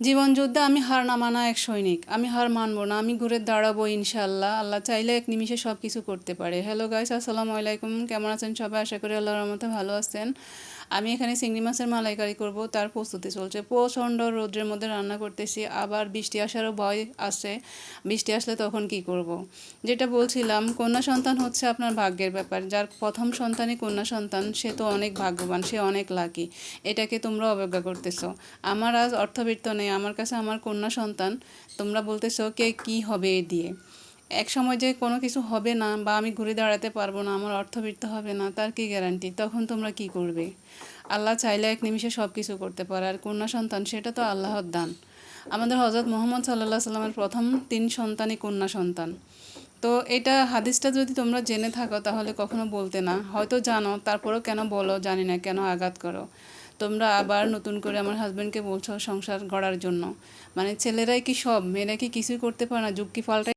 জীবনযুদ্ধে আমি হার না মানা এক সৈনিক। আমি হার মানব না। আমি ঘুরে দাঁড়াবো ইনশাআল্লাহ। আল্লাহ চাইলে এক নিমিষে সব কিছু করতে পারে। হ্যালো গাইস, আসসালামু আলাইকুম। কেমন আছেন সবাই? আশা করি আল্লাহর রহমতে ভালো আছেন। আমি এখানে চিংড়ি মাছের মালাইকারি করব, তার প্রস্তুতি চলছে। প্রচণ্ড রৌদ্রের মধ্যে রান্না করতেছি, আবার বৃষ্টি আসারও ভয় আছে। বৃষ্টি আসলে তখন কি করব। যেটা বলছিলাম, কন্যা সন্তান হচ্ছে আপনার ভাগ্যের ব্যাপার। যার প্রথম সন্তানই কন্যা সন্তান, সে তো অনেক ভাগ্যবান, সে অনেক লাকি। এটাকে তোমরা অবজ্ঞা করতেছো। আমার আজ অর্থবিত্ত নেই, আমার কাছে আমার কন্যা সন্তান। তোমরা বলতেছো কে কি হবে এ দিয়ে। এক সময় যে কোনো কিছু হবে না, বা আমি ঘুরে দাঁড়াতে পারবো না, আমার অর্থবিত্ত হবে না, তার কি গ্যারান্টি? তখন তোমরা কি করবে? আল্লাহ চাইলে এক নিমিষে সব কিছু করতে পারে। আর কন্যা সন্তান, সেটা তো আল্লাহর দান। আমাদের হজরত মুহাম্মদ সাল্লাল্লাহু আলাইহি সাল্লামের প্রথম 3 সন্তানই কন্যা সন্তান। তো এটা হাদিসটা যদি তোমরা জেনে থাকো তাহলে কখনো বলতে না। হয়তো জানো, তারপরেও কেন বলো জানি না, কেন আঘাত করো। তোমরা আবার নতুন করে আমার হাজব্যান্ডকে বলছো সংসার গড়ার জন্য। মানে ছেলেরাই কি সব? মেয়েরা কি কিছুই করতে পারে না? যুগ কি পাল্টায়?